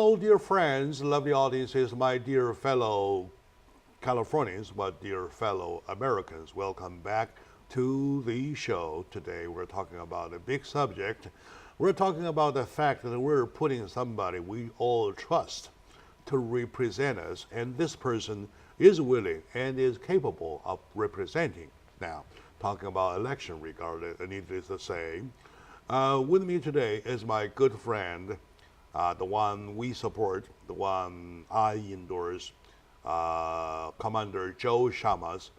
Hello, dear friends, lovely audiences, my dear fellow Californians, but dear fellow Americans. Welcome back to the show. Today we're talking about a big subject. We're talking about the fact that we're putting somebody we all trust to represent us, and this person is willing and is capable of representing. Now, talking about election regardless, needless to say, with me today is my good friend, the one we support, the one I endorse, Commander Joe Shamas,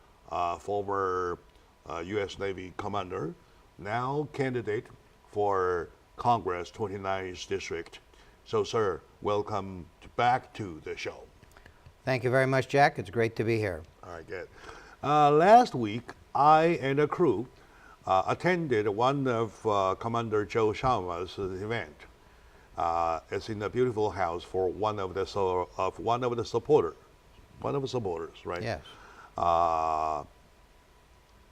former U.S. Navy commander, now candidate for Congress 29th District. So, sir, welcome back to the show. Thank you very much, Jack. It's great to be here. All right, good. Last week, I and a crew attended one of Commander Joe Shamas' event. It's in a beautiful house for one of the supporters, right? Yes.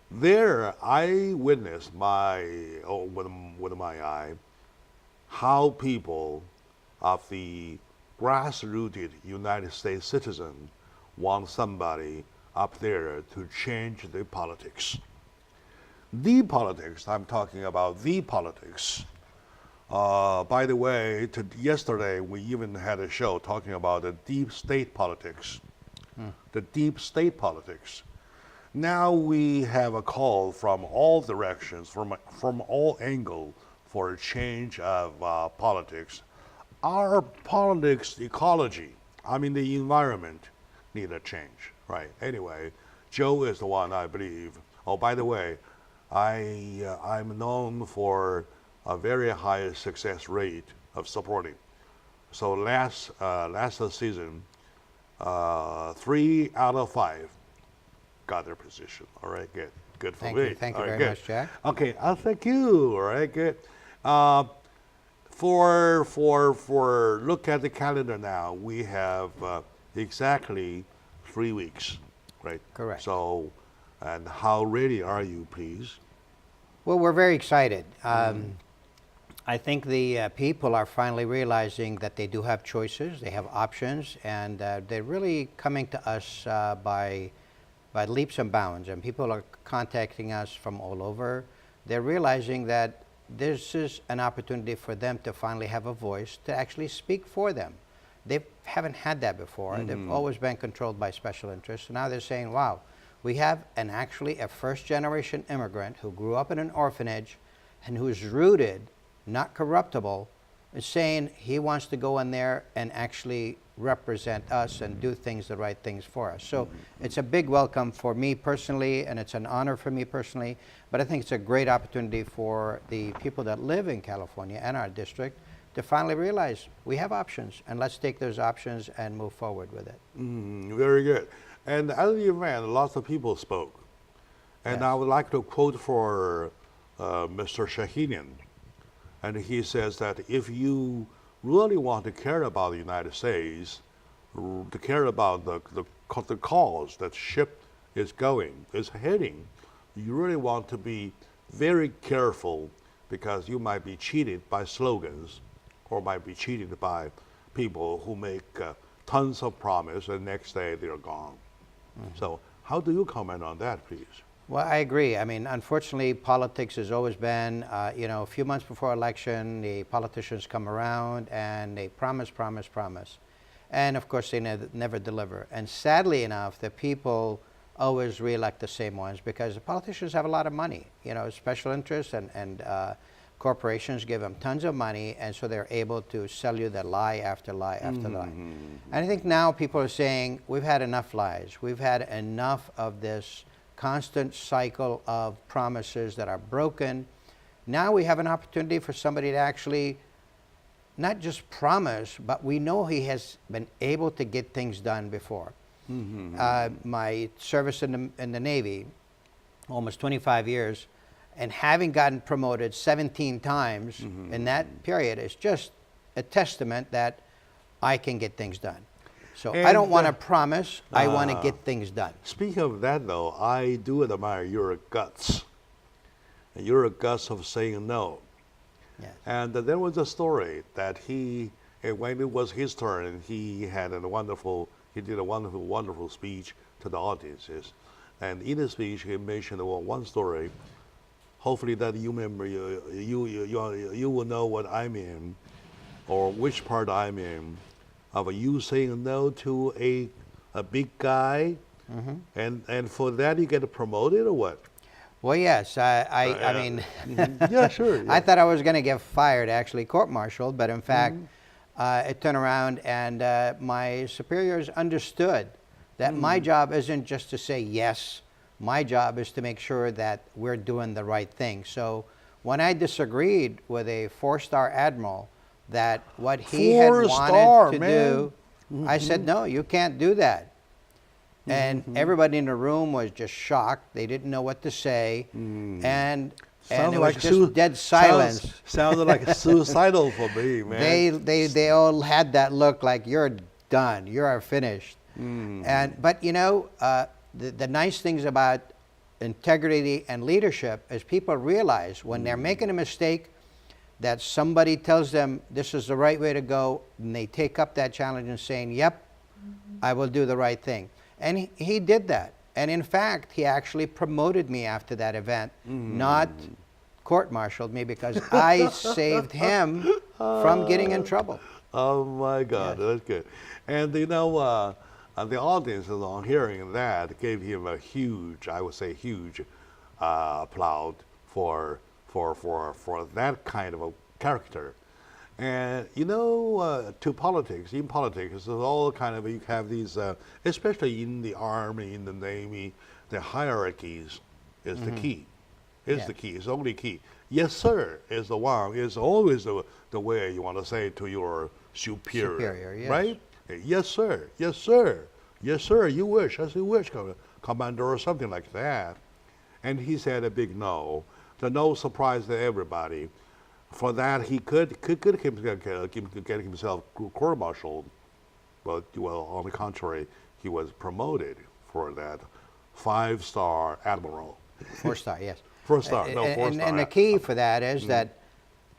There, I witnessed with my eye how people of the grassrooted United States citizen want somebody up there to change the politics. The politics, I'm talking about the politics. By the way, yesterday we even had a show talking about the deep state politics. The deep state politics. Now we have a call from all directions, from all angles for a change of politics. Our politics ecology, the environment, need a change, right? Anyway, Joe is the one I believe. Oh, by the way, I'm known for a very high success rate of supporting. So last season, 3 out of 5 got their position. All right, good for me. Thank you All right, very much, Jack. Okay, thank you. All right, good. For look at the calendar now, we have exactly 3 weeks, right? Correct. So, and how ready are you, please? Well, we're very excited. I think the people are finally realizing that they do have choices, they have options, and they're really coming to us by leaps and bounds. And people are contacting us from all over. They're realizing that this is an opportunity for them to finally have a voice to actually speak for them. They haven't had that before. They've always been controlled by special interests. So now they're saying, wow, we have actually a first-generation immigrant who grew up in an orphanage and who is rooted, not corruptible, is saying he wants to go in there and actually represent us and do the right things for us. So it's a big welcome for me personally, and it's an honor for me personally, but I think it's a great opportunity for the people that live in California and our district to finally realize we have options, and let's take those options and move forward with it. Very good. And at the event, lots of people spoke. And Yes. I would like to quote for Mr. Shahinian. And he says that if you really want to care about the United States, to care about the cause that ship is heading, you really want to be very careful, because you might be cheated by slogans or might be cheated by people who make tons of promise and next day they're gone. So how do you comment on that, please? Well, I agree. Unfortunately, politics has always been, a few months before election, the politicians come around and they promise. And of course, they never deliver. And sadly enough, the people always re-elect the same ones because the politicians have a lot of money. Special interests and corporations give them tons of money, and so they're able to sell you the lie after lie after lie. And I think now people are saying, we've had enough lies. We've had enough of this constant cycle of promises that are broken. Now we have an opportunity for somebody to actually not just promise, but we know he has been able to get things done before. My service in the Navy, almost 25 years, and having gotten promoted 17 times in that period is just a testament that I can get things done. So I don't want to promise, I want to get things done. Speaking of that, though, I do admire your guts. Your guts of saying no. Yes. And there was a story that he And when it was his turn, he did a wonderful speech to the audiences. And in the speech, he mentioned one story. Hopefully that you remember, you will know what I mean, or which part I'm in, of you saying no to a big guy, and for that you get promoted or what? Well, yes. I mean, Yeah, sure. Yeah. I thought I was going to get fired, actually court-martialed, but in fact, it turned around and my superiors understood that my job isn't just to say yes. My job is to make sure that we're doing the right thing. So when I disagreed with a four-star admiral that what he had wanted to do, I said, no, you can't do that. And everybody in the room was just shocked. They didn't know what to say. And it was just dead silence. Sounded like suicidal for me, man. They all had that look like, you're done, you're finished. But you know, the nice things about integrity and leadership is people realize when they're making a mistake that somebody tells them this is the right way to go, and they take up that challenge and saying, yep, I will do the right thing. And he did that. And in fact, he actually promoted me after that event, not court-martialed me, because I saved him from getting in trouble. Oh my God, that's good. And you know, the audience on hearing that gave him a huge, I would say huge, applaud for that kind of a character. And you know, in politics, there's all kind of, you have these, especially in the Army, in the Navy, the hierarchies is the key. Is the key. It's the only key. Yes, sir, is the one. Is always the way you want to say to your superior, yes. Right? Yes, sir. Yes, sir. Yes, sir. You wish. As you wish, Commander, or something like that. And he said a big no. The no surprised everybody. For that, he could get himself court-martialed, but well, on the contrary, he was promoted for that 5-star admiral. 4-star, yes. 4-star, no, 4-star. And the key for that is that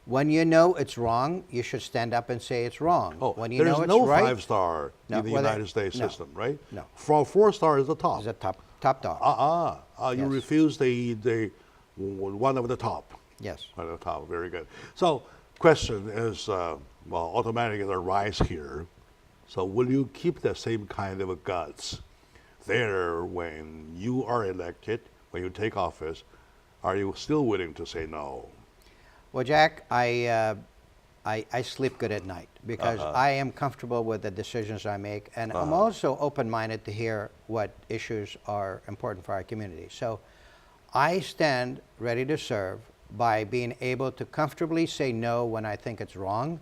when you know it's wrong, you should stand up and say it's wrong. Oh, when you there's know it's no right, 5-star in the United States system, right? No. For 4-star is the top. It's a top dog. You Yes. refuse the one of the top. Yes. At the top, very good. So, question is, well, automatically arise here. So, will you keep the same kind of guts there when you are elected, when you take office? Are you still willing to say no? Well, Jack, I sleep good at night because I am comfortable with the decisions I make, and I'm also open-minded to hear what issues are important for our community. So, I stand ready to serve by being able to comfortably say no when I think it's wrong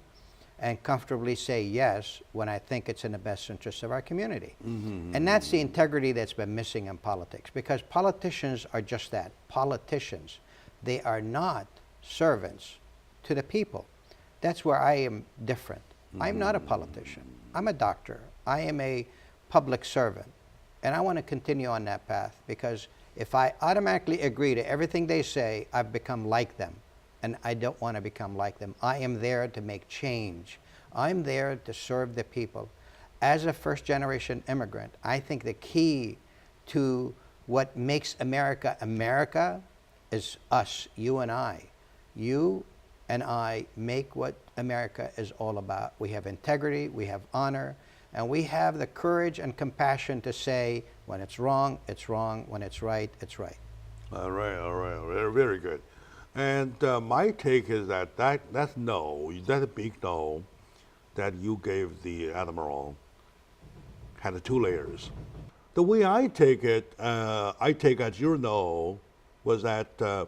and comfortably say yes when I think it's in the best interest of our community. And that's the integrity that's been missing in politics, because politicians are just that, politicians. They are not servants to the people. That's where I am different. I'm not a politician. I'm a doctor. I am a public servant. And I want to continue on that path, because if I automatically agree to everything they say, I've become like them, and I don't want to become like them. I am there to make change. I'm there to serve the people. As a first-generation immigrant, I think the key to what makes America America is us, you and I. You and I make what America is all about. We have integrity, we have honor, and we have the courage and compassion to say, when it's wrong, it's wrong. When it's right, it's right. All right. Very, very good. And my take is that no, that big no that you gave the admiral had 2 layers. The way I take it, I take as your no was that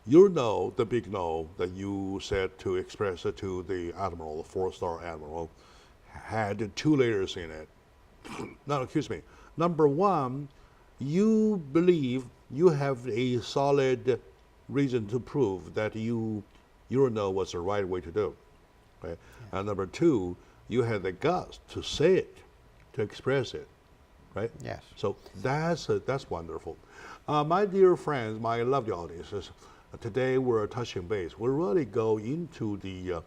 your no, the big no that you said to express it to the admiral, the 4-star admiral, had 2 layers in it. No, excuse me. Number 1, you believe you have a solid reason to prove that your no was the right way to do. Okay? Yeah. And number 2, you had the guts to say it, to express it, right? Yes. So that's wonderful. My dear friends, my lovely audiences, today we're touching base. We really go into the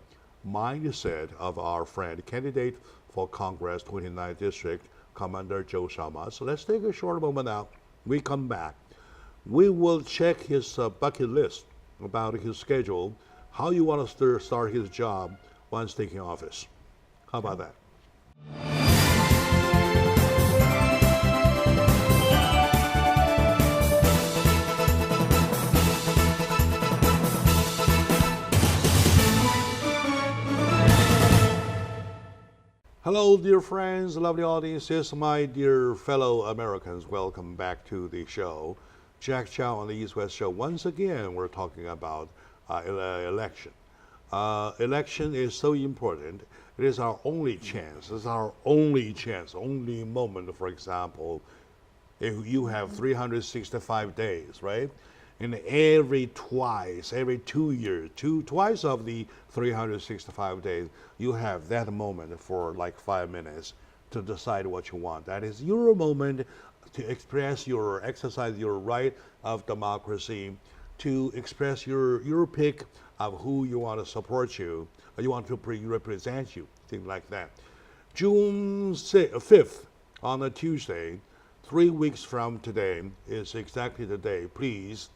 mindset of our friend, candidate for Congress 29th District, Commander Joe Sharma. So let's take a short moment now. We come back. We will check his bucket list about his schedule, how you want to start his job once taking office. How about that? Hello, dear friends, lovely audiences, my dear fellow Americans. Welcome back to the show. Jack Chow on the East West Show. Once again, we're talking about election. Election is so important. It is our only chance. It's our only chance, only moment. For example, if you have 365 days, right? And every 2 years, twice of the 365 days, you have that moment for like 5 minutes to decide what you want. That is your moment to express exercise your right of democracy, to express your pick of who you want to support you, or you want to represent you, things like that. June 5th, on a Tuesday, 3 weeks from today, is exactly the day. Please,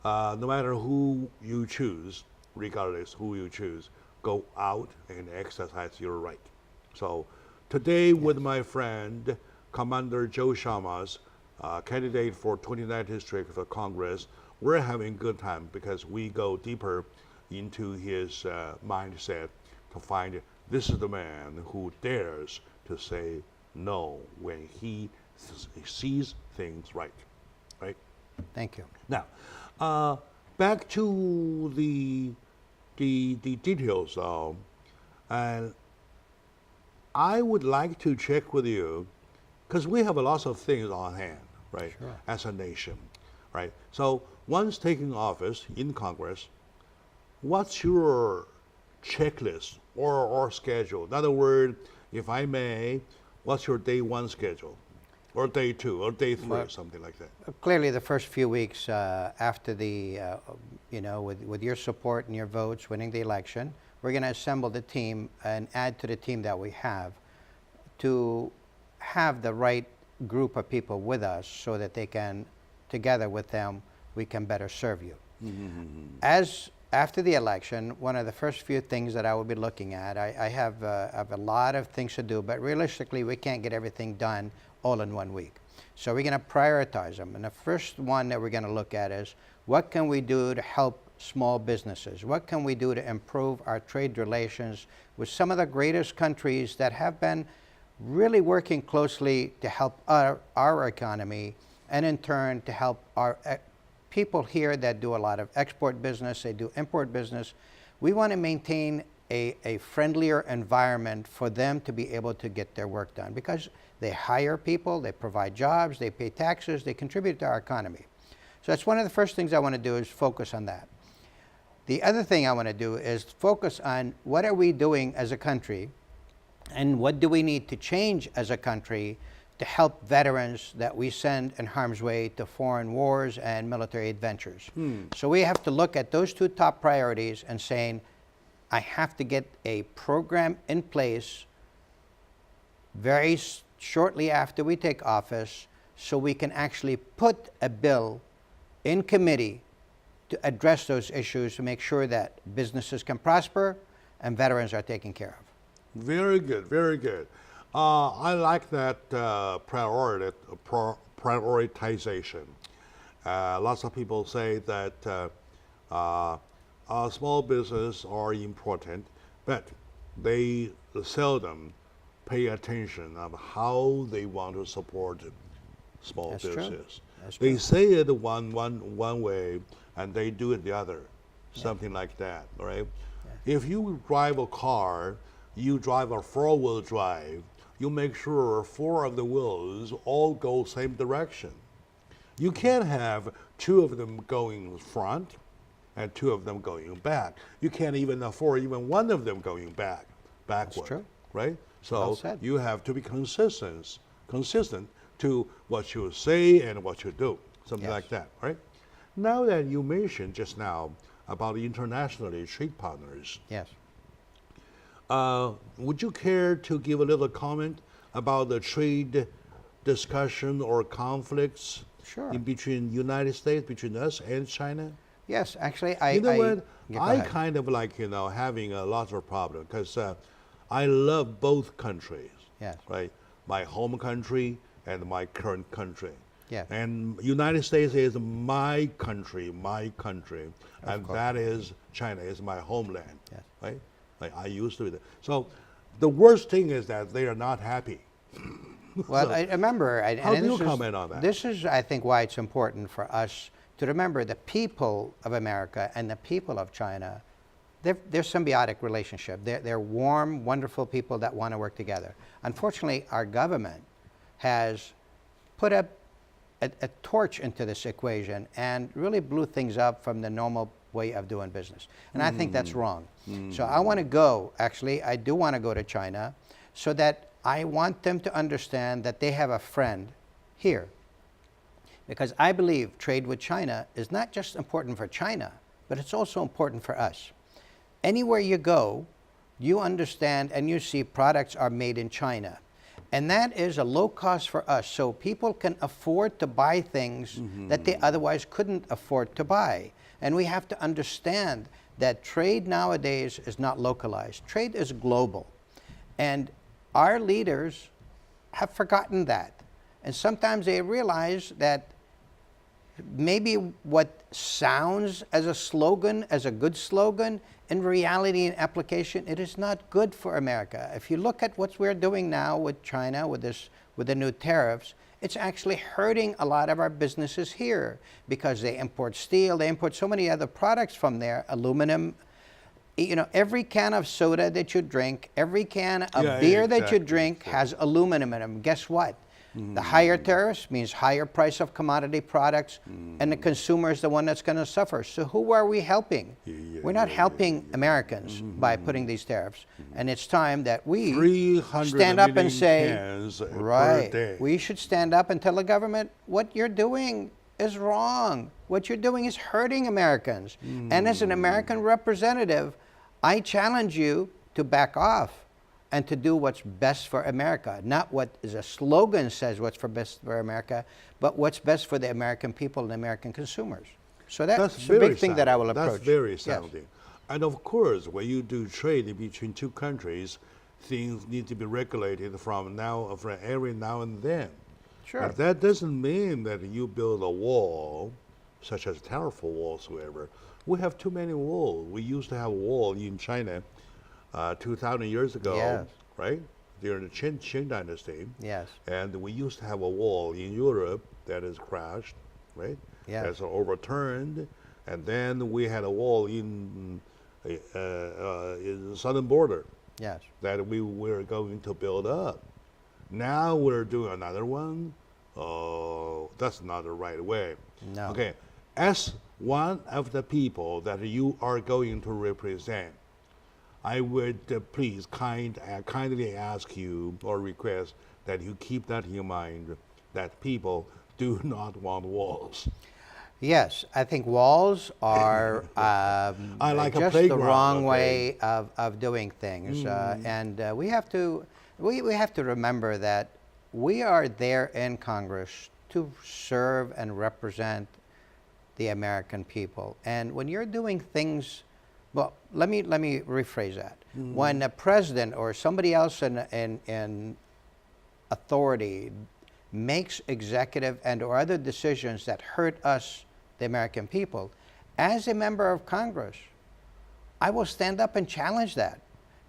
no matter who you choose, regardless who you choose, go out and exercise your right. So today with my friend, Commander Joe Sharma's candidate for 29th District of Congress, we're having a good time because we go deeper into his mindset to find this is the man who dares to say no when he sees things right. Thank you. Now, back to the details though, and I would like to check with you because we have a lot of things on hand, right? Sure. As a nation, right? So once taking office in Congress, what's your checklist or schedule? In other words, if I may, what's your day one schedule? Or day two, or day three, or something like that. Clearly, the first few weeks after the, with your support and your votes winning the election, we're going to assemble the team and add to the team that we have to have the right group of people with us so that they can, together with them, we can better serve you. As after the election, one of the first few things that I will be looking at, I have a lot of things to do, but realistically, we can't get everything done all in 1 week. So we're going to prioritize them. And the first one that we're going to look at is what can we do to help small businesses? What can we do to improve our trade relations with some of the greatest countries that have been really working closely to help our economy and in turn to help our people here that do a lot of export business, they do import business. We want to maintain a friendlier environment for them to be able to get their work done because they hire people, they provide jobs, they pay taxes, they contribute to our economy. So that's one of the first things I want to do is focus on that. The other thing I want to do is focus on what are we doing as a country and what do we need to change as a country to help veterans that we send in harm's way to foreign wars and military adventures. So we have to look at those two top priorities and saying, I have to get a program in place very shortly after we take office so we can actually put a bill in committee to address those issues to make sure that businesses can prosper and veterans are taken care of. Very good, very good. I like that prioritization. Lots of people say that small business are important, but they seldom pay attention of how they want to support small That's business. True. That's They true. say it one way and they do it the other, something like that, right? Yeah. If you drive a car, you drive a four-wheel drive, you make sure 4 of the wheels all go same direction. You can't have 2 of them going front and 2 of them going back. You can't even afford even 1 of them going backward. That's true. Right? So Well said. you have to be consistent to what you say and what you do, something Yes. like that, right? Now that you mentioned just now about internationally trade partners, Yes. Would you care to give a little comment about the trade discussion or conflicts Sure. in between United States, between us and China? Yes, actually, You know what? Yeah, go I ahead. kind of like, having a lot of problem because I love both countries, Yes. right? My home country and my current country. Yes. And United States is my country, and course. that is China is my homeland, Yes. right? Like I used to be. So the worst thing is that they are not happy. Well, So I remember, how and do this you is, comment on that? this is, I think, why it's important for us to remember the people of America and the people of China. They're symbiotic relationship. They're warm, wonderful people that want to work together. Unfortunately, our government has put a torch into this equation and really blew things up from the normal way of doing business. And I think that's wrong. So I want to go, actually, I do want to go to China so that I want them to understand that they have a friend here. Because I believe trade with China is not just important for China, but it's also important for us. Anywhere you go, you understand and you see products are made in China. And that is a low cost for us, so people can afford to buy things that they otherwise couldn't afford to buy. And we have to understand that trade nowadays is not localized. Trade is global. And our leaders have forgotten that. And sometimes they realize that maybe what sounds as a slogan, as a good slogan, in reality and application, it is not good for America. If you look at what we're doing now with China, with the new tariffs, it's actually hurting a lot of our businesses here because they import steel, they import so many other products from there, aluminum. Every can of soda that you drink, every can of beer that you drink has aluminum in them. Guess what? The higher tariffs means higher price of commodity products, and the consumer is the one that's going to suffer. So who are we helping? We're not helping Americans by putting these tariffs. And it's time that we 300 stand up and million say, cans per right, day. we should stand up and tell the government, what you're doing is wrong. What you're doing is hurting Americans. And as an American representative, I challenge you to back off and to do what's best for America. Not what is a slogan says what's best for America, but what's best for the American people and American consumers. So that's a big thing that I will approach. That's very Yes. sounding. And of course, when you do trade between two countries, things need to be regulated from every now and then. Sure. But that doesn't mean that you build a wall, such as tariff walls, whatever. We have too many walls. We used to have a wall in China 2,000 years ago, Yes. right? During the Qing Dynasty. Yes. And we used to have a wall in Europe that is crashed, right? Yes. That's overturned. And then we had a wall in the southern border Yes. that we were going to build up. Now we're doing another one. Oh, that's not the right way. No. Okay, as one of the people that you are going to represent, I would please kindly ask you or request that you keep that in mind, that people do not want walls. Yes, I think walls are I like a just the playground, wrong okay? way of doing things, and we have to remember that we are there in Congress to serve and represent the American people. And when you're doing things, well, let me rephrase that. When a president or somebody else in authority makes executive and or other decisions that hurt us, the American people, as a member of Congress, I will stand up and challenge that.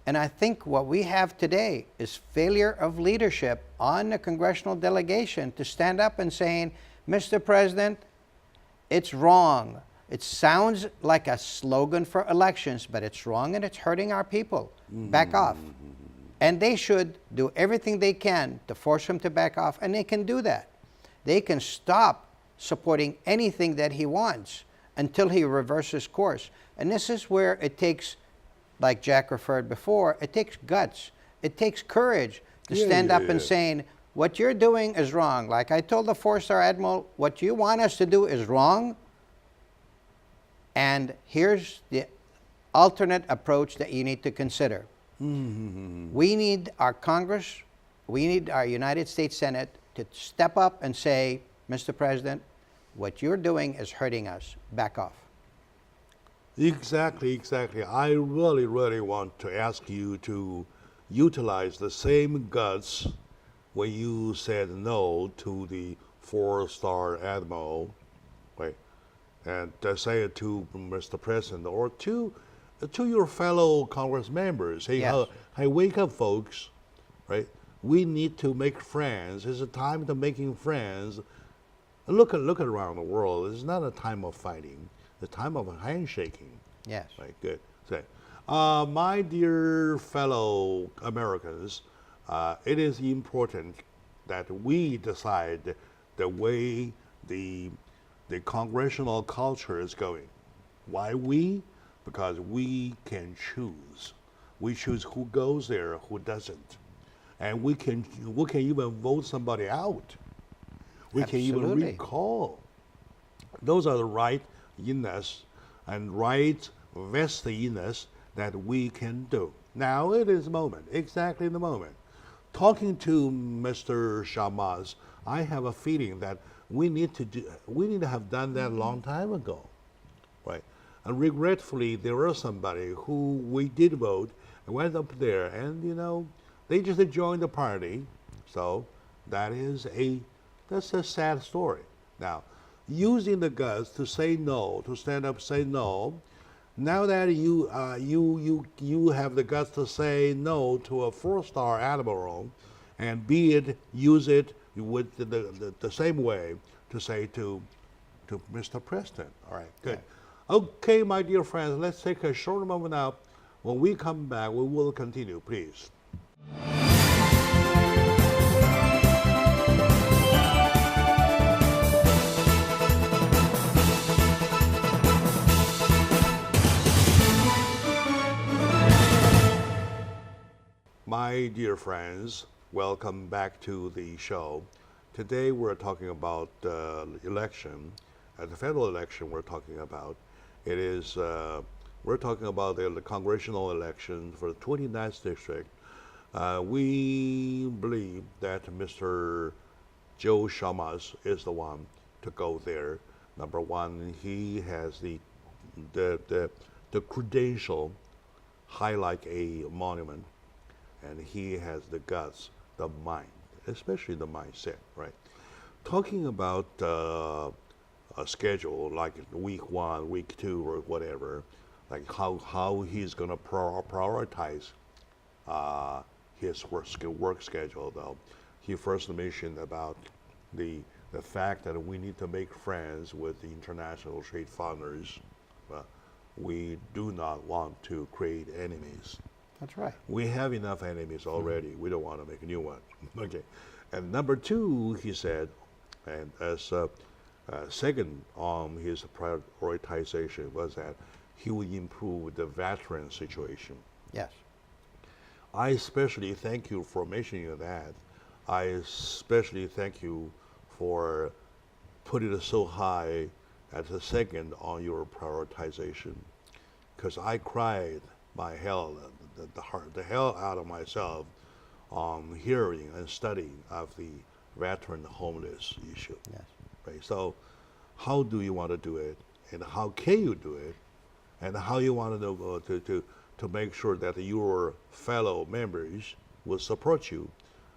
And I think what we have today is failure of leadership on the congressional delegation to stand up and saying, Mr. President, it's wrong. It sounds like a slogan for elections, but it's wrong and it's hurting our people. Back off. And they should do everything they can to force him to back off, and they can do that. They can stop supporting anything that he wants until he reverses course. And this is where it takes, like Jack referred before, it takes guts. It takes courage to stand up and saying, what you're doing is wrong. Like I told the 4-star Admiral, what you want us to do is wrong, and here's the alternate approach that you need to consider. We need our Congress, we need our United States Senate to step up and say, Mr. President, what you're doing is hurting us. Back off. Exactly, exactly. I really, really want to ask you to utilize the same guts when you said no to the four-star admiral, right? And say it to Mr. President or to your fellow Congress members. Hey, Yes. hey, wake up, folks, right? We need to make friends. It's a time to making friends. Look around the world. It's not a time of fighting. It's a time of handshaking. Yes. Right. Good. So, my dear fellow Americans, it is important that we decide the way the congressional culture is going. Why we? Because we can choose. We choose who goes there, who doesn't, and we can even vote somebody out. We can even Absolutely. recall. Those are the right illness and right vestiness that we can do. Now it is the moment, exactly the moment. Talking to Mr. Sharmas, I have a feeling that we need to have done that a long time ago, right? And regretfully, there was somebody who we did vote and went up there, and they just joined the party. So that's a sad story. Now, using the guts to say no, to stand up, say no. Now that you have the guts to say no to a four-star admiral, and use it with the same way to say to Mr. President. All right, good. Okay, my dear friends, let's take a short moment now. When we come back, we will continue, please. My dear friends, welcome back to the show. Today we're talking about election. The federal election we're talking about. We're talking about the congressional election for the 29th district. We believe that Mr. Joe Sharmas is the one to go there. Number one, he has the credential, high like a monument, and he has the guts, the mind, especially the mindset, right? Talking about a schedule like week 1, week 2, or whatever, like how he's going to prioritize his work schedule. Though he first mentioned about the fact that we need to make friends with the international trade partners. We do not want to create enemies. That's right. We have enough enemies already. We don't want to make a new one. Okay. And number 2, he said, and as second on his prioritization was that he would improve the veteran situation. Yes. I especially thank you for mentioning that. I especially thank you for putting it so high at the second on your prioritization, because I cried the hell out of myself on hearing and studying of the veteran homeless issue. Yes. Right. So, how do you want to do it, and how can you do it, and how you want to make sure that your fellow members will support you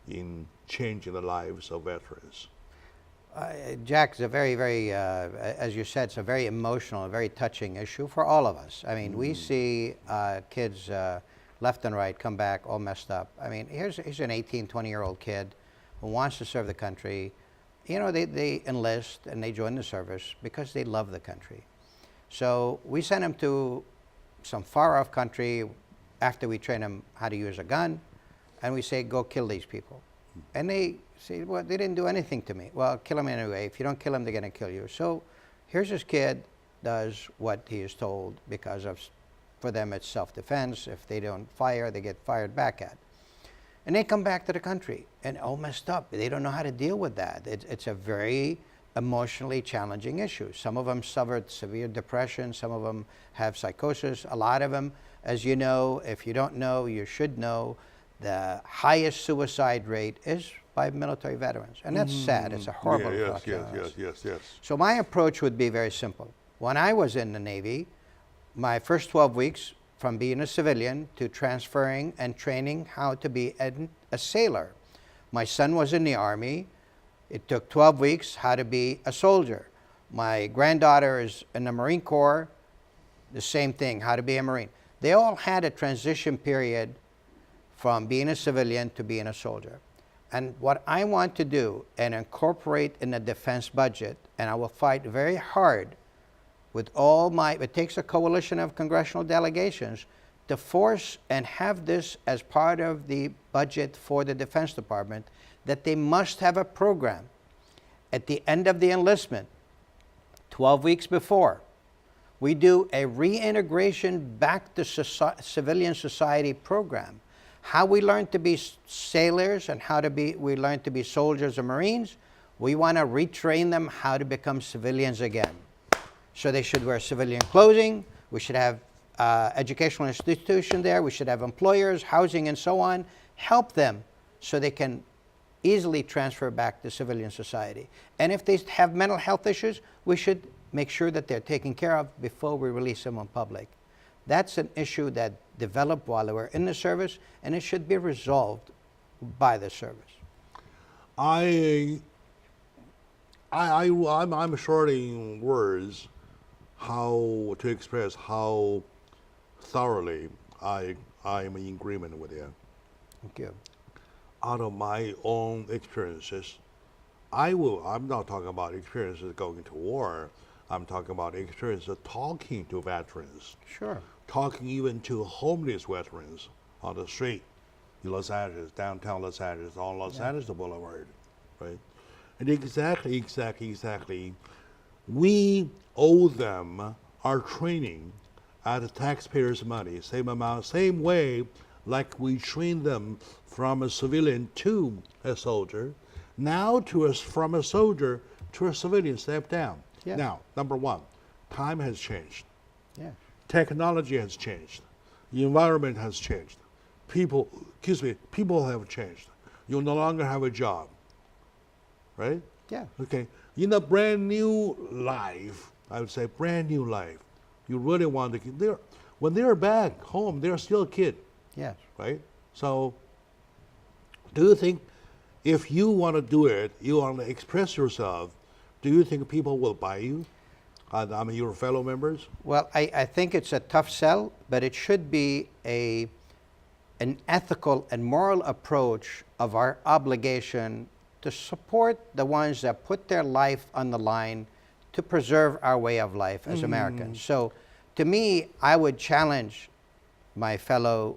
in changing the lives of veterans? Jack, it's a very, very, as you said, it's a very emotional, a very touching issue for all of us. I mean, we see kids left and right come back all messed up. I mean, here's an 18, 20-year-old kid who wants to serve the country. You know, they enlist and they join the service because they love the country. So we send them to some far-off country after we train them how to use a gun, and we say, go kill these people. And they say, well, they didn't do anything to me. Well, kill them anyway. If you don't kill them, they're going to kill you. So here's this kid, does what he is told because for them it's self-defense. If they don't fire, they get fired back at. And they come back to the country and all messed up. They don't know how to deal with that. It's a very emotionally challenging issues. Some of them suffered severe depression, some of them have psychosis. A lot of them, as you know, if you don't know, you should know, the highest suicide rate is by military veterans. And that's sad. It's a horrible yes, thought. yes. So my approach would be very simple. When I was in the Navy, my first 12 weeks from being a civilian to transferring and training how to be a sailor. My son was in the Army. It took 12 weeks how to be a soldier. My granddaughter is in the Marine Corps, the same thing, how to be a Marine. They all had a transition period from being a civilian to being a soldier. And what I want to do and incorporate in the defense budget, and I will fight very hard with all my, it takes a coalition of congressional delegations to force and have this as part of the budget for the Defense Department, that they must have a program at the end of the enlistment, 12 weeks before. We do a reintegration back to civilian society program. How we learn to be sailors and we learn to be soldiers and Marines, we want to retrain them how to become civilians again. So they should wear civilian clothing. We should have educational institution there. We should have employers, housing, and so on. Help them so they can easily transfer back to civilian society. And if they have mental health issues, we should make sure that they're taken care of before we release them in public. That's an issue that developed while they were in the service, and it should be resolved by the service. I'm short in words how to express how thoroughly I am in agreement with you. Thank you. Out of my own experiences, I'm not talking about experiences going to war. I'm talking about experiences of talking to veterans. Sure. Talking even to homeless veterans on the street in Los Angeles, downtown Los Angeles, on Los Angeles Boulevard, right? And exactly, we owe them our training out of taxpayers' money, same amount, same way like we train them from a civilian to a soldier. Now from a soldier to a civilian, step down. Yeah. Now, number one, time has changed. Yeah. Technology has changed. The environment has changed. People have changed. You no longer have a job, right? Yeah. Okay. In a brand new life, I would say brand new life, you really want to, when they're back home, they're still a kid. Yes. Right? So, do you think if you want to do it, you want to express yourself, do you think people will buy you? I mean, your fellow members? Well, I think it's a tough sell, but it should be an ethical and moral approach of our obligation to support the ones that put their life on the line to preserve our way of life as Americans. So, to me, I would challenge my fellow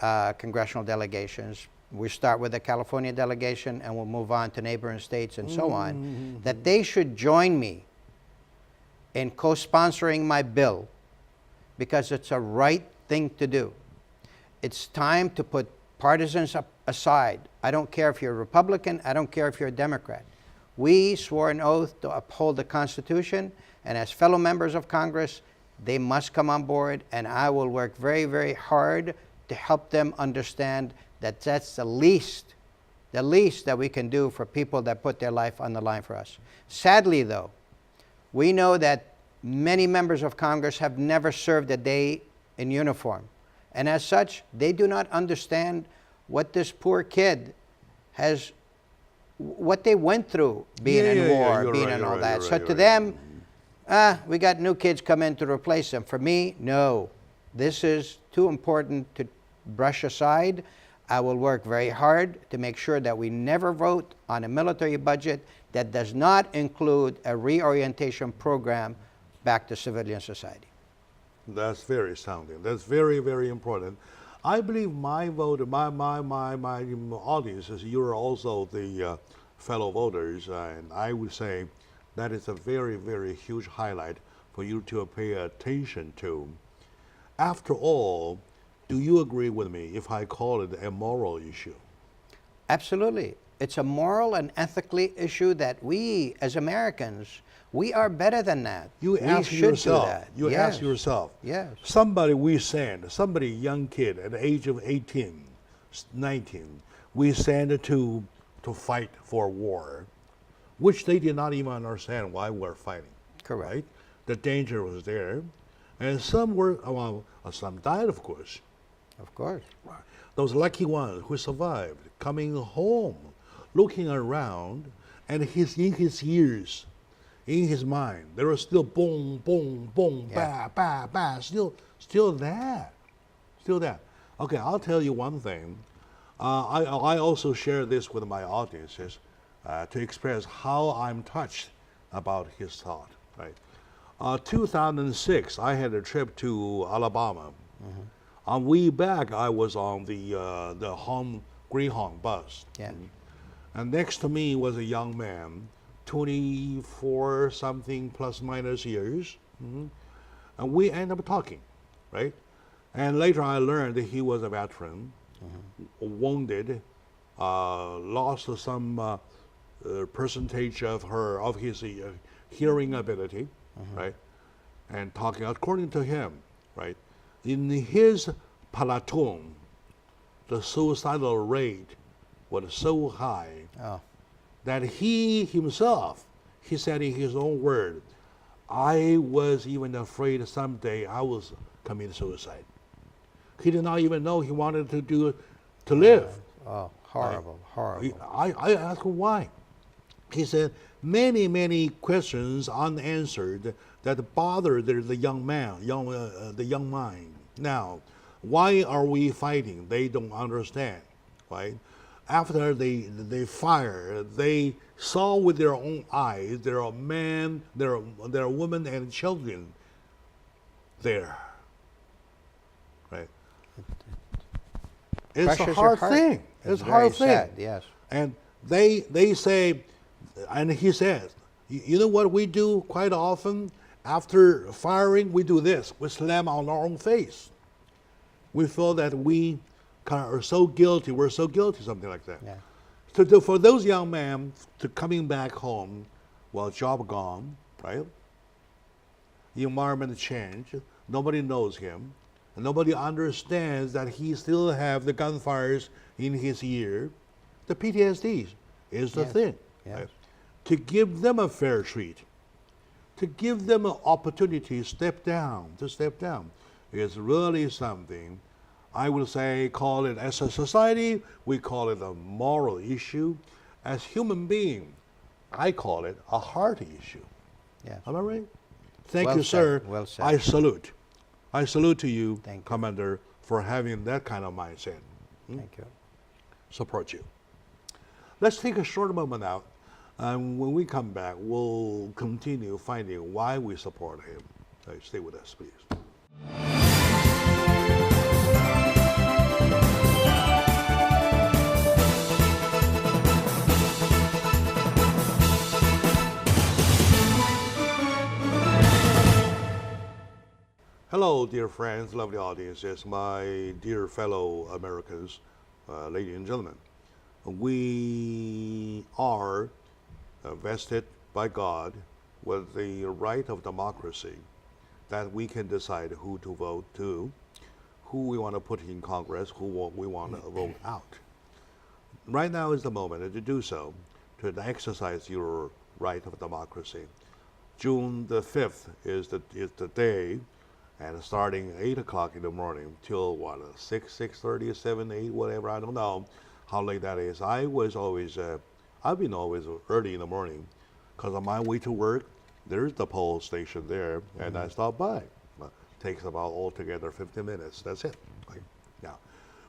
congressional delegations. We start with the California delegation and we'll move on to neighboring states and so on, that they should join me in co-sponsoring my bill because it's a right thing to do. It's time to put partisans aside. I don't care if you're a Republican, I don't care if you're a Democrat. We swore an oath to uphold the Constitution, and as fellow members of Congress, they must come on board, and I will work very, very hard to help them understand that that's the least that we can do for people that put their life on the line for us. Sadly, though, we know that many members of Congress have never served a day in uniform. And as such, they do not understand what this poor kid has, what they went through being in war, being in all that. So to them, we got new kids come in to replace them. For me, no. This is too important to brush aside. I will work very hard to make sure that we never vote on a military budget that does not include a reorientation program back to civilian society. That's very sounding. That's very, very important. I believe my vote, my audience is you're also the fellow voters, and I would say that is a very, very huge highlight for you to pay attention to. After all, do you agree with me if I call it a moral issue? Absolutely. it's a moral and ethically issue that we, as Americans, we are better than that. You we ask should yourself. do that. You Yes. ask yourself. Yes. Somebody we send, somebody young kid at the age of 18, 19, we send to fight for war, which they did not even understand why we're fighting. Correct. Right? The danger was there, and some were, well, some died, of course. Of course. Those lucky ones who survived, coming home, looking around, and in his ears, in his mind, there was still boom, boom, boom, Yeah. ba, ba, ba, still that. Okay, I'll tell you one thing. I also share this with my audiences to express how I'm touched about his thought. Right. 2006, I had a trip to Alabama. On way back, I was on the Greyhound bus. Yeah. And next to me was a young man, 24 something plus minus years. And we ended up talking, right? And later I learned that he was a veteran, wounded, lost some percentage of his hearing ability, right? And talking according to him, right? In his platoon, the suicidal rate was so high that he himself, he said in his own word, I was even afraid someday I was commit suicide. He did not even know he wanted to live. Oh, horrible, horrible. I asked him why. He said many questions unanswered that bothered the young man, the young mind. Now, why are we fighting? They don't understand, right? After they fire, they saw with their own eyes there are men, there are women and children there, right? It's a Crushes your hard heart. thing. It's a hard thing. Sad, yes. And they say, and he says, you know what we do quite often? After firing, we do this. We slam on our own face. We feel that we are so guilty. We're so guilty, something like that. Yeah. So for those young men to coming back home, well, job gone, right? The environment changed. Nobody knows him. And nobody understands that he still have the gunfires in his ear. The PTSD is the thing. Yes. Right? To give them a fair treat, to give them an opportunity to step down, is really something. I would say, call it as a society, we call it a moral issue. As human being, I call it a heart issue. Yes. Am I right? Thank Well you, said, sir. well said. I salute. I salute to you, Thank you. Commander, for having that kind of mindset. Thank you. Support you. Let's take a short moment out. And when we come back, we'll continue finding why we support him. Stay with us, please. Hello, dear friends, lovely audiences, my dear fellow Americans, ladies and gentlemen. We are vested by God with the right of democracy that we can decide who to vote to, who we want to put in Congress, who we want to vote out. Right now is the moment to do so, to exercise your right of democracy. June the 5th is the day, and starting 8 o'clock in the morning till 6:30, 7, 8, whatever, I don't know how late that is. I've been always early in the morning, because on my way to work, there's the poll station there, and I stop by. Takes about altogether 50 minutes. That's it. Okay. Now,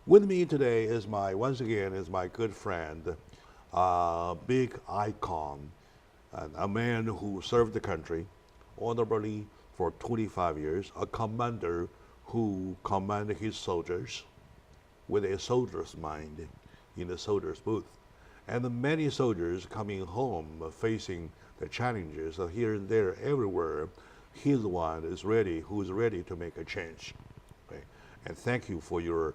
with me today is once again my good friend, big icon, and a man who served the country honorably for 25 years, a commander who commanded his soldiers with a soldier's mind in the soldier's booth. And the many soldiers coming home facing the challenges of here and there, everywhere, he's the one who's ready to make a change. Right? And thank you for your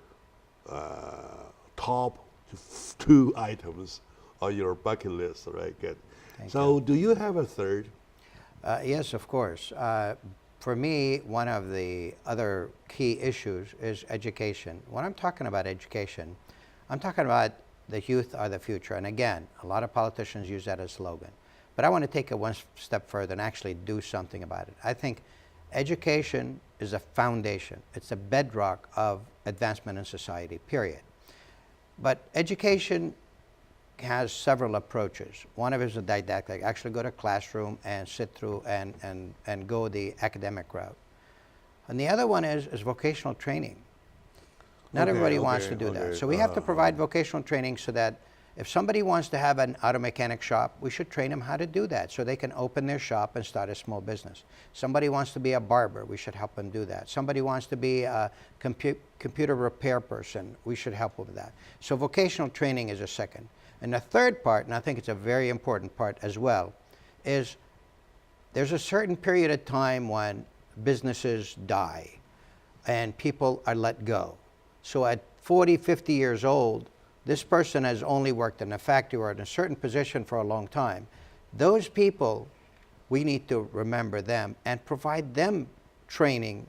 top 2 items on your bucket list, right? Good. Thank So, you. do you have a third? Yes, of course. For me, one of the other key issues is education. When I'm talking about education, I'm talking about the youth are the future. And again, a lot of politicians use that as a slogan. But I want to take it one step further and actually do something about it. I think education is a foundation. It's a bedrock of advancement in society, period. But education has several approaches. One of it is a didactic, actually go to a classroom and sit through and go the academic route. And the other one is vocational training. Not Okay, everybody wants okay, to do that. okay. So we have to provide vocational training so that if somebody wants to have an auto mechanic shop, we should train them how to do that so they can open their shop and start a small business. Somebody wants to be a barber, we should help them do that. Somebody wants to be a computer repair person, we should help them with that. So vocational training is a second. And the third part, and I think it's a very important part as well, is there's a certain period of time when businesses die and people are let go. So at 40, 50 years old, this person has only worked in a factory or in a certain position for a long time. Those people, we need to remember them and provide them training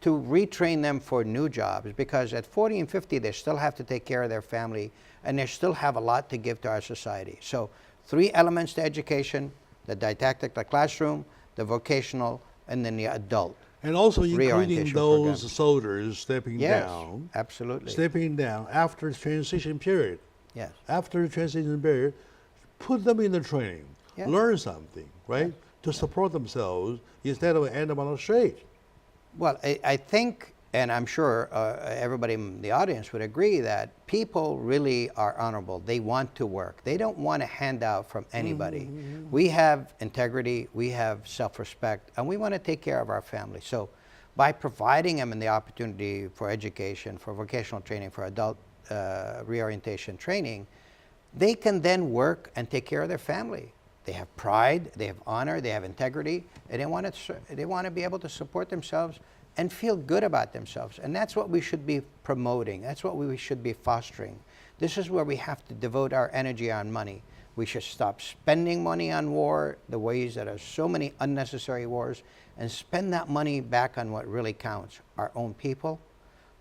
to retrain them for new jobs, because at 40 and 50, they still have to take care of their family and they still have a lot to give to our society. So 3 elements to education: the didactic, the classroom, the vocational, and then the adult. And also including Reorientation those program. soldiers stepping Yes, down. absolutely. Stepping down after the transition period. Yes. After the transition period, put them in the training. Yeah. Learn something, right? To support themselves instead of end up on the street. Well, I think, and I'm sure everybody in the audience would agree, that people really are honorable. They want to work. They don't want a handout from anybody. We have integrity, we have self-respect, and we want to take care of our family. So by providing them the opportunity for education, for vocational training, for adult reorientation training, they can then work and take care of their family. They have pride, they have honor, they have integrity, and they want to be able to support themselves and feel good about themselves. And that's what we should be promoting. That's what we should be fostering. This is where we have to devote our energy on money. We should stop spending money on war, the ways that are so many unnecessary wars, and spend that money back on what really counts: our own people.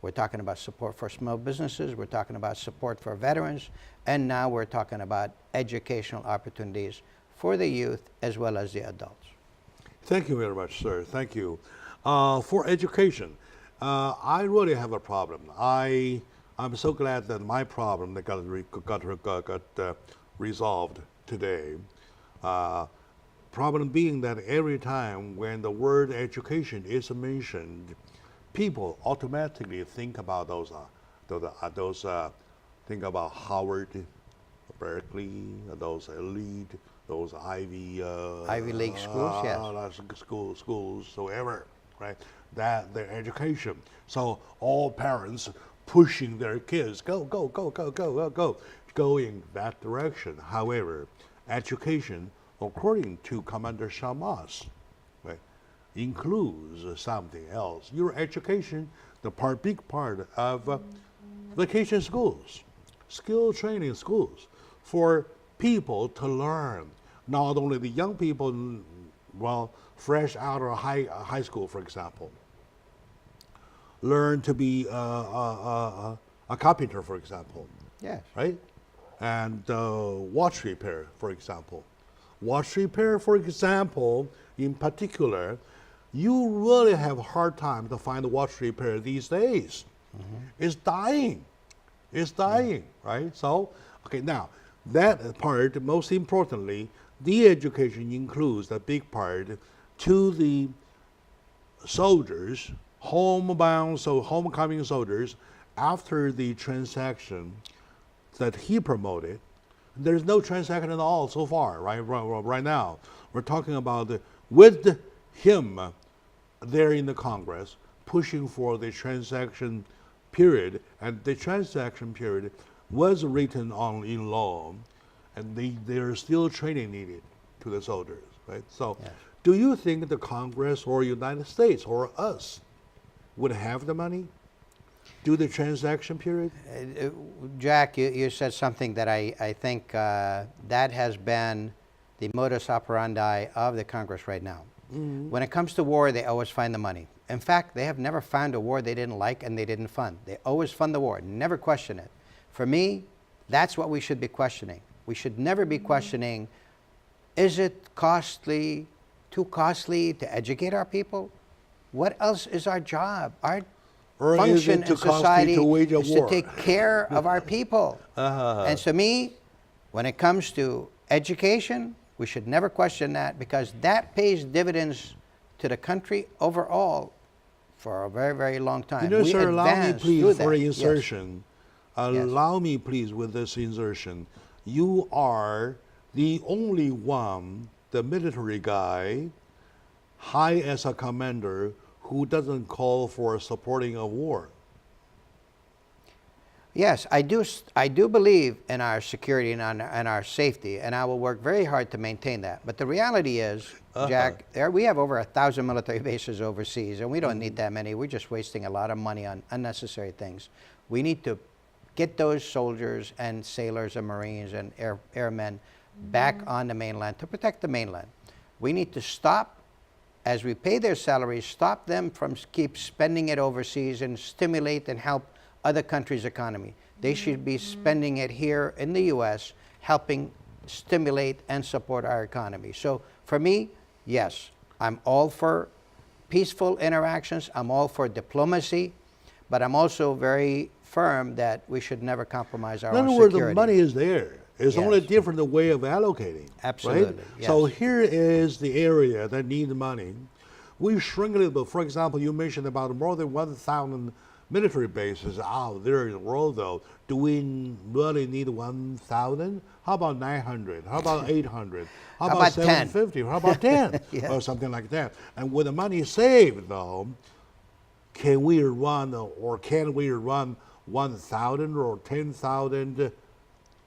We're talking about support for small businesses, we're talking about support for veterans, and now we're talking about educational opportunities for the youth as well as the adults. Thank you very much, sir. Thank you. For education, I really have a problem. I'm so glad that my problem that got resolved today. Problem being that every time when the word education is mentioned, people automatically think about think about Harvard, Berkeley, those elite, those Ivy League schools, yes. Schools, so ever, right? That their education. So all parents pushing their kids, go in that direction. However, education, according to Commander Shamas, right, includes something else. Your education, big part of vacation schools, skill training schools for people to learn. Not only the young people, well, fresh out of high school, for example, learn to be a carpenter, for example. Yes. Right? And watch repair, for example. Watch repair, for example, in particular, you really have a hard time to find a watch repair these days. It's dying. It's dying, right? So, okay, now, that part, most importantly, the education includes a big part to the soldiers, homebound, so homecoming soldiers, after the transaction that he promoted. There's no transaction at all so far, right now. We're talking about with him there in the Congress, pushing for the transaction period, and the transaction period was written on in law, and there's still training needed to the soldiers, right? So, yes. Do you think the Congress or United States or us would have the money do the transaction period? Jack, you said something that I think that has been the modus operandi of the Congress right now. When it comes to war, they always find the money. In fact, they have never found a war they didn't like and they didn't fund. They always fund the war, never question it. For me, that's what we should be questioning. We should never be questioning, is it costly, too costly to educate our people? What else is our job? Our Or is function it too in costly society to wage a is war? to take care of our people. And to me, when it comes to education, we should never question that, because that pays dividends to the country overall for a very, very long time. You know, We sir, allow me advance through please for that. an Yes. insertion. Allow me please with this insertion. You are the only one, the military guy, high as a commander, who doesn't call for supporting a war. Yes, I do believe in our security and our safety, and I will work very hard to maintain that. But the reality is, Jack, we have over 1,000 military bases overseas, and we don't need that many. We're just wasting a lot of money on unnecessary things. We need to get those soldiers and sailors and Marines and airmen back on the mainland to protect the mainland. We need to stop, as we pay their salaries, stop them from keep spending it overseas and stimulate and help other countries' economy. They should be spending it here in the U.S., helping stimulate and support our economy. So for me, yes, I'm all for peaceful interactions. I'm all for diplomacy, but I'm also very firm that we should never compromise our In own other words, security. the money is there. It's only a Yes. different way of allocating. Absolutely, Right? yes. So here is the area that needs money. We shrink a little bit. For example, you mentioned about more than 1,000 military bases out there in the world, though. Do we really need 1,000? How about 900? How about 800? How How about about 10? 750? How about 10? Yeah. Or something like that. And with the money saved, though, can we run 1,000 or 10,000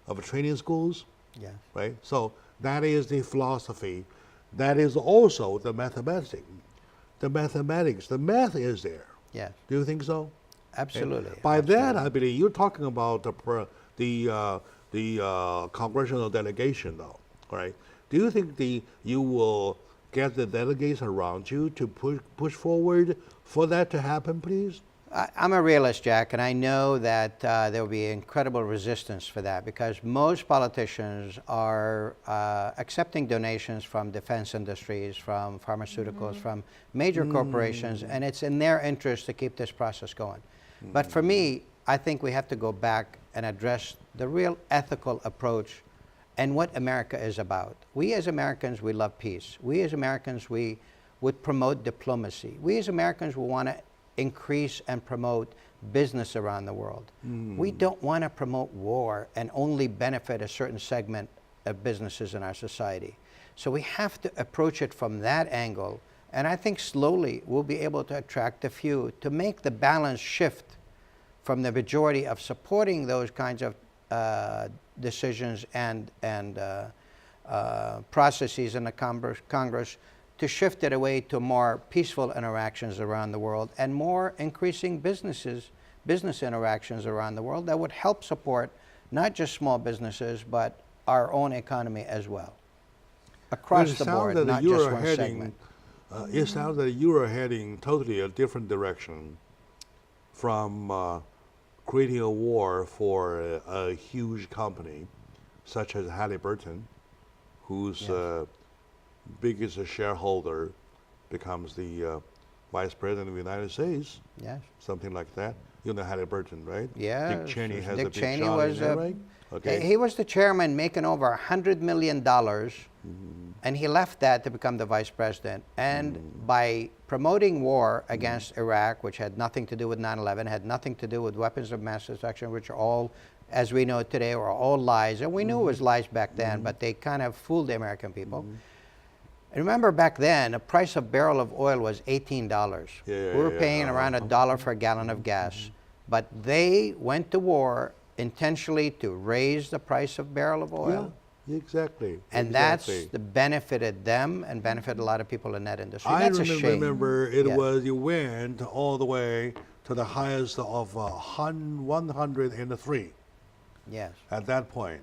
of training schools? Yeah. Right? So that is the philosophy. That is also the mathematics. The mathematics, the math is there. Yeah. Do you think so? Absolutely. By absolutely. that, I believe you're talking about the congressional delegation, though, right? Do you think you will get the delegates around you to push forward for that to happen, please? I'm a realist, Jack, and I know that there will be incredible resistance for that, because most politicians are accepting donations from defense industries, from pharmaceuticals, from major corporations, and it's in their interest to keep this process going. But for me, I think we have to go back and address the real ethical approach and what America is about. We as Americans, we love peace. We as Americans, we would promote diplomacy. We as Americans, we want to increase and promote business around the world. We don't want to promote war and only benefit a certain segment of businesses in our society. So we have to approach it from that angle, and I think slowly we'll be able to attract a few to make the balance shift from the majority of supporting those kinds of decisions and processes in the Congress to shift it away to more peaceful interactions around the world and more increasing business interactions around the world that would help support not just small businesses, but our own economy as well, across the board, not just one segment. It sounds that you are heading totally a different direction from creating a war for a huge company such as Halliburton, whose biggest shareholder becomes the Vice President of the United States. Yes. Something like that. You know Halliburton, right? Yeah. Dick Cheney has Dick a big Cheney shot was in there, right? Okay. He was the chairman, making over $100 million, and he left that to become the vice president. And by promoting war against Iraq, which had nothing to do with 9/11, had nothing to do with weapons of mass destruction, which are all, as we know today, were all lies. And we knew it was lies back then, but they kind of fooled the American people. And remember back then, the price of barrel of oil was $18. We were paying around $1 for a gallon of gas. But they went to war intentionally to raise the price of barrel of oil. Yeah, exactly. And that's the benefited them and benefited a lot of people in that industry. I That's a shame. remember it was, you went all the way to the highest of 103 Yes. at that point.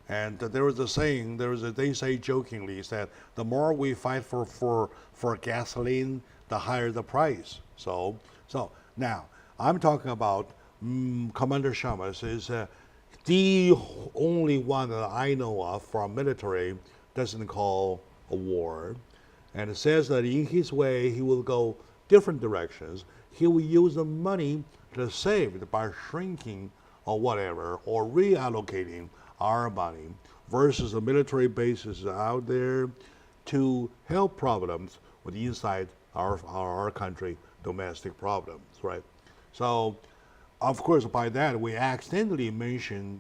And there was a saying, they say jokingly, that the more we fight for gasoline, the higher the price. So now I'm talking about Commander Shamas is the only one that I know of from military doesn't call a war, and it says that in his way he will go different directions. He will use the money to save it by shrinking or whatever, or reallocating our money versus the military bases out there to help problems with inside our country, domestic problems, right? So, of course, by that we accidentally mentioned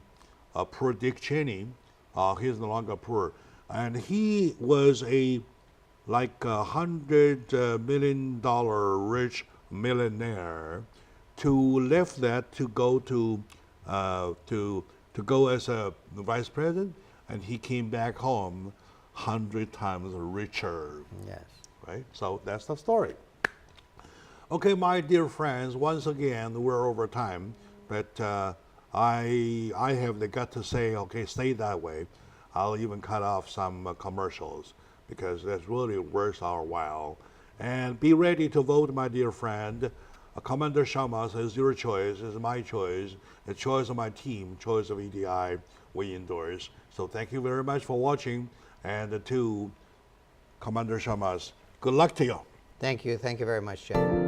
poor Dick Cheney. He's no longer poor, and he was like $100 million rich millionaire, to left that to go to go as a vice president, and he came back home 100 times richer. Yes. Right? So that's the story. Okay, my dear friends, once again, we're over time, but I have the gut to say, okay, stay that way. I'll even cut off some commercials because that's really worth our while. And be ready to vote, my dear friend. Commander Shamas is your choice, is my choice, the choice of my team, choice of EDI, we endorse. So thank you very much for watching, and to Commander Shamas, good luck to you. Thank you very much, Jay.